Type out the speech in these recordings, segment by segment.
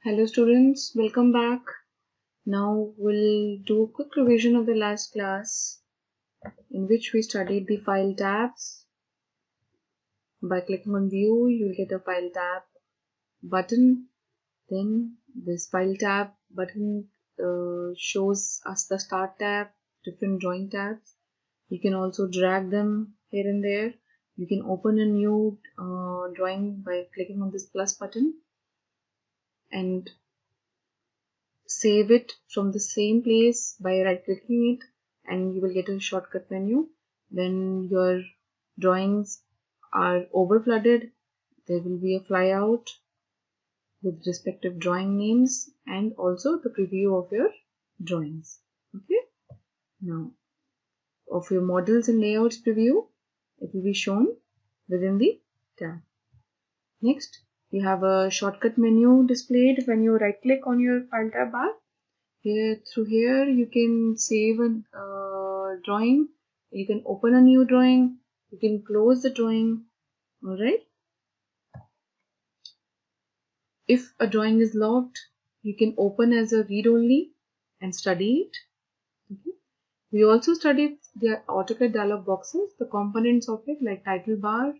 Hello students, welcome back. Now we'll do a quick revision of the last class in which we studied the file tabs. By clicking on view, you'll get a file tab button. Then this file tab button shows us the start tab, different drawing tabs. You can also drag them here and there. You can open a new drawing by clicking on this plus button and save it from the same place by right clicking it, and you will get a shortcut menu. When your drawings are over flooded, there will be a flyout with respective drawing names and also the preview of your drawings. Okay, now of your models and layouts preview, it will be shown within the tab. Next, you have a shortcut menu displayed when you right click on your file tab bar. Through here you can save a drawing, you can open a new drawing, you can close the drawing. Alright, if a drawing is locked, you can open as a read only and study it. Okay. We also studied the AutoCAD dialog boxes, the components of it like title bar,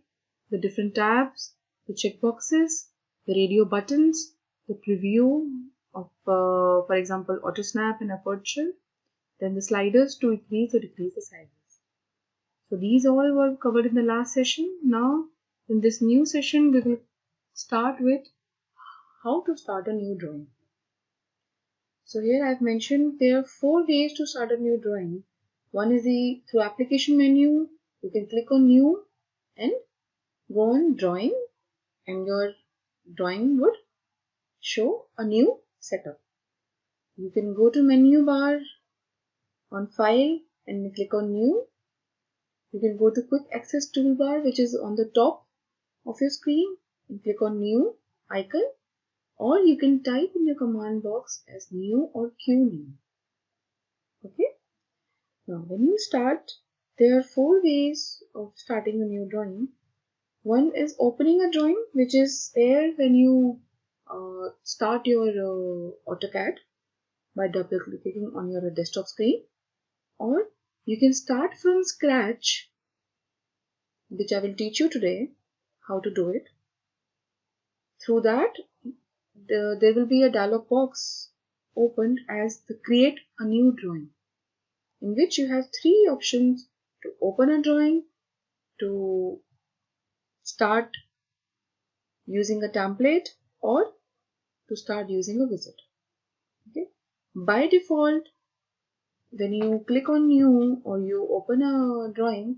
the different tabs, the checkboxes, the radio buttons, the preview of for example auto snap and aperture, then the sliders to increase or decrease the sizes. So these all were covered in the last session. Now in this new session we will start with how to start a new drawing. So here I have mentioned there are 4 ways to start a new drawing. One is through application menu. You can click on new and go on drawing, and your drawing would show a new setup. You can go to menu bar on file and click on new. You can go to quick access toolbar, which is on the top of your screen, and click on new icon, or you can type in your command box as new or QNew. Okay. Now when you start, there are 4 ways of starting a new drawing. One is opening a drawing, which is there when you start your AutoCAD by double clicking on your desktop screen, or you can start from scratch, which I will teach you today how to do it. Through that, there will be a dialog box opened as the create a new drawing, in which you have 3 options: to open a drawing, to start using a template, or to start using a wizard. Okay. By default, when you click on new or you open a drawing,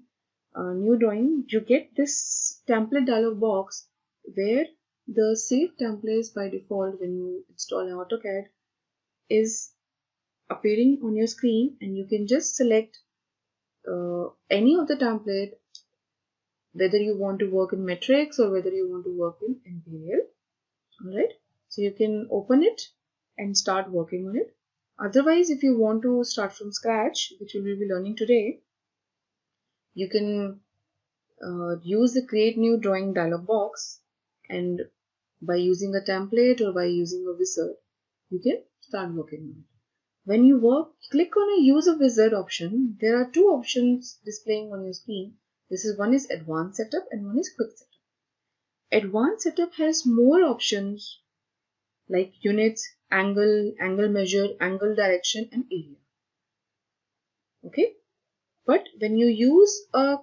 new drawing, you get this template dialog box where the save templates by default when you install an AutoCAD is appearing on your screen, and you can just select any of the template, whether you want to work in matrix or whether you want to work in imperial. Alright, so you can open it and start working on it. Otherwise, if you want to start from scratch, which we will be learning today, you can use the create new drawing dialog box, and by using a template or by using a wizard, you can start working on it. When you click on a use a wizard option, there are 2 options displaying on your screen. One is advanced setup and one is quick setup. Advanced setup has more options like units, angle, angle measure, angle direction, and area. Okay, but when you use a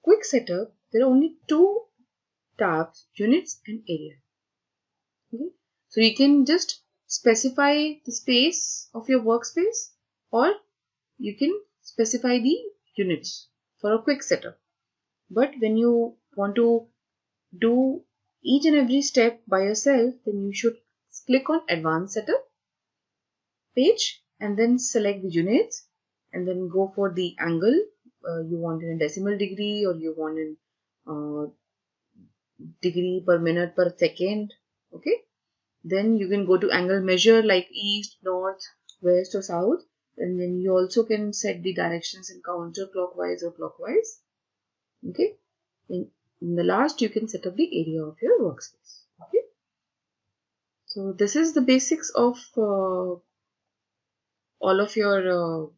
quick setup, there are only 2 tabs, units and area. Okay, so you can just specify the space of your workspace, or you can specify the units for a quick setup. But when you want to do each and every step by yourself, then you should click on advanced setup page and then select the units, and then go for the angle. You want in a decimal degree or you want in degree per minute per second. Okay, then you can go to angle measure like east, north, west or south, and then you also can set the directions in counterclockwise or clockwise. Okay, in the last you can set up the area of your workspace. Okay, So this is the basics of all of your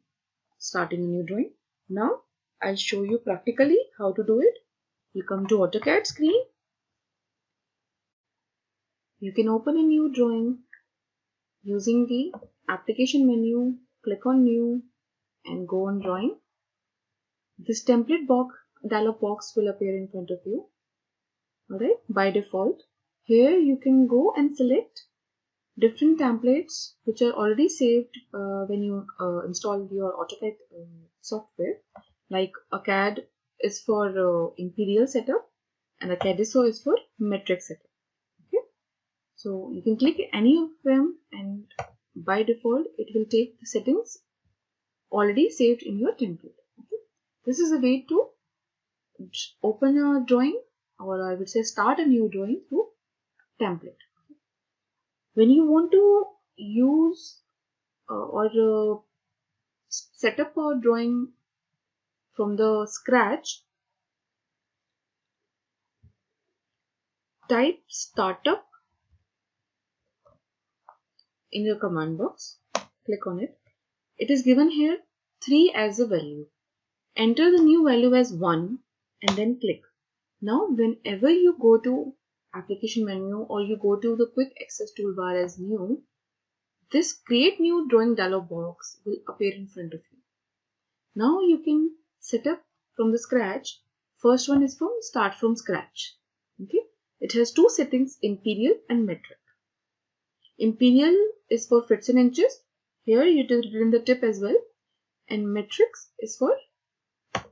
starting a new drawing. Now I'll show you practically how to do it. You come to AutoCAD screen. You can open a new drawing using the application menu. Click on new and go on drawing. This template dialog box will appear in front of you. Alright, by default. Here you can go and select different templates which are already saved when you install your AutoCAD software. Like a CAD is for Imperial setup and a CADISO is for metric setup. Okay, so you can click any of them and by default it will take the settings already saved in your template. Okay, this is a way to open a drawing, or I would say start a new drawing through template. When you want to use or set up a drawing from the scratch, type startup in your command box. Click on it. It is given here 3 as a value. Enter the new value as 1 and then click. Now whenever you go to application menu or you go to the quick access toolbar as new, this create new drawing dialog box will appear in front of you. Now you can set up from the scratch. First one is from start from scratch. Okay, it has two settings, imperial and metric. Imperial is for fits and inches. Here you have written the tip as well, and metrics is for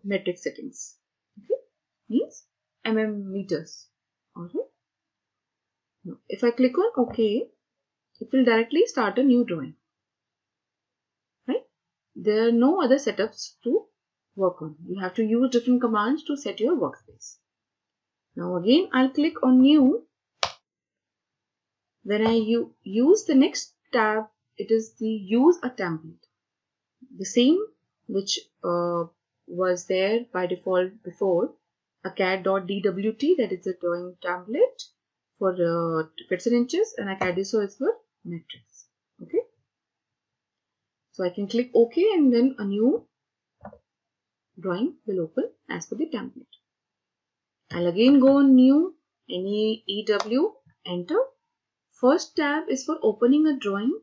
metric settings. Okay, means meters. Alright. Now, if I click on OK, it will directly start a new drawing. Right? There are no other setups to work on. You have to use different commands to set your workspace. Now again, I'll click on new. When I use the next tab, it is the use a template. The same which was there by default before, a CAD.dwt, that is a drawing template for fits and inches, and a CADISO is for metrics. Okay. So I can click OK and then a new drawing will open as per the template. I'll again go on new, NEEW, enter. First tab is for opening a drawing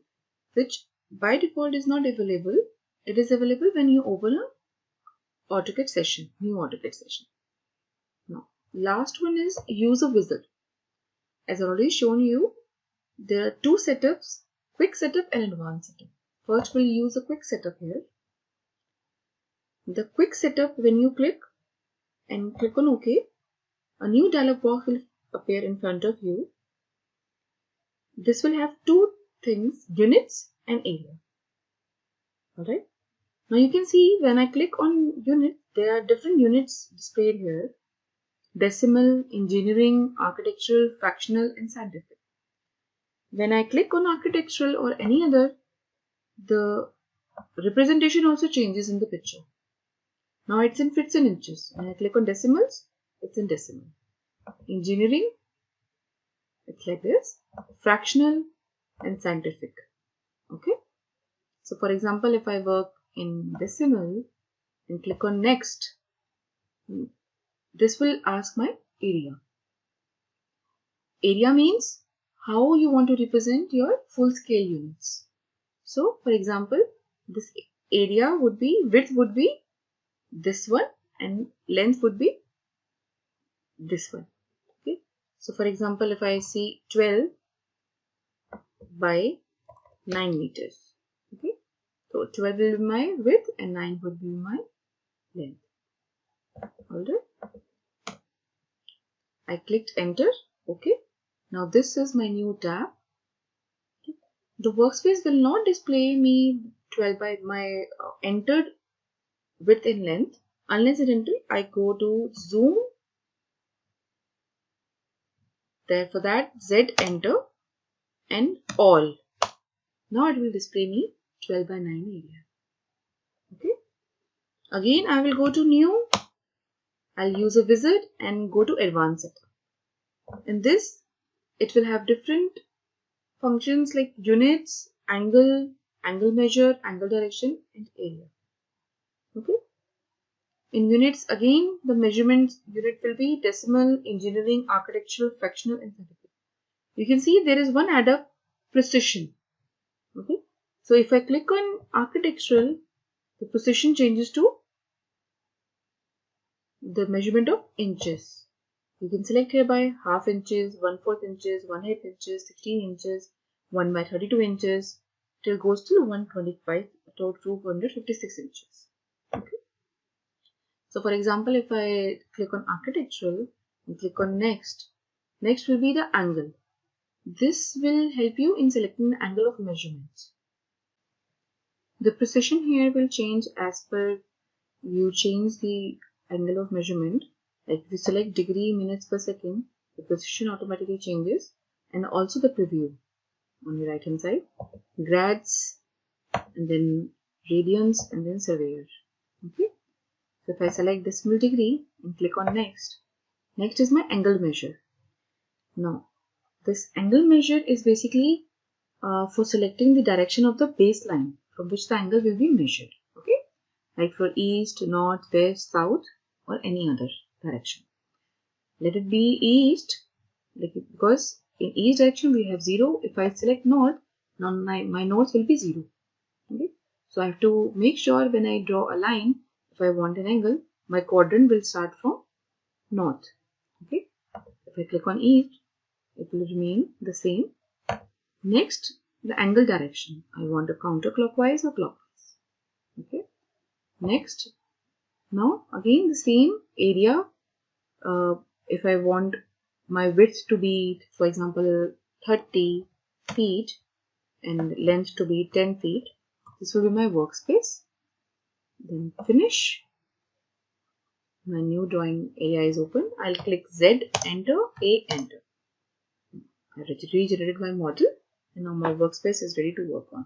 which by default is not available. It is available when you open a AutoCAD session, new AutoCAD session. Now, last one is use a wizard. As already shown you, there are two setups, quick setup and advanced setup. First, we'll use a quick setup here. The quick setup, when you click and click on OK, a new dialog box will appear in front of you. This will have two things, units and area. Alright. Now you can see when I click on unit, there are different units displayed here. Decimal, engineering, architectural, fractional and scientific. When I click on architectural or any other, the representation also changes in the picture. Now it's in fits and inches. When I click on decimals, it's in decimal. Engineering, it's like this. Fractional and scientific. Okay. So for example, if I work in decimal and click on next, this will ask my area. Area means how you want to represent your full scale units. So for example, this area would be, width would be this one and length would be this one. Okay. So for example, if I see 12 by 9 meters. Okay. So 12 will be my width and 9 would be my length. Alright. I clicked enter. Okay. Now this is my new tab. Okay. The workspace will not display me 12 by my entered width and length unless and until I go to zoom. Therefore that Z enter and all. Now it will display me 12 by 9 area. Okay. Again I will go to new. I'll use a wizard and go to advanced setup. In this, it will have different functions like units, angle, angle measure, angle direction, and area. Okay. In units, again, the measurement unit will be decimal, engineering, architectural, fractional, and scientific. You can see there is one add-up, precision. Okay. So if I click on architectural, the precision changes to the measurement of inches. You can select here by half inches, 1/4 inches, 1/8 inches, 16 inches, 1 by 32 inches, till goes to 125 to 256 inches. Okay. So for example, if I click on architectural and click on next, next will be the angle. This will help you in selecting the angle of measurements. The precision here will change as per you change the angle of measurement. Like if you select degree, minutes per second, the precision automatically changes, and also the preview on the right hand side, grads, and then radians, and then surveyor. Okay. So if I select decimal degree and click on next, next is my angle measure. Now this angle measure is basically for selecting the direction of the baseline from which the angle will be measured. Okay, like for east, north, west, south, or any other direction. Let it be east, because in east direction we have 0. If I select north, now my north will be 0. Okay, so I have to make sure when I draw a line, if I want an angle, my quadrant will start from north. Okay, if I click on east, it will remain the same. Next, the angle direction. I want a counterclockwise or clockwise. Okay. Next, now again the same area. If I want my width to be, for example, 30 feet and length to be 10 feet, this will be my workspace. Then finish. My new drawing area is open. I'll click Z, enter, A, enter. I regenerated my model, and now my workspace is ready to work on.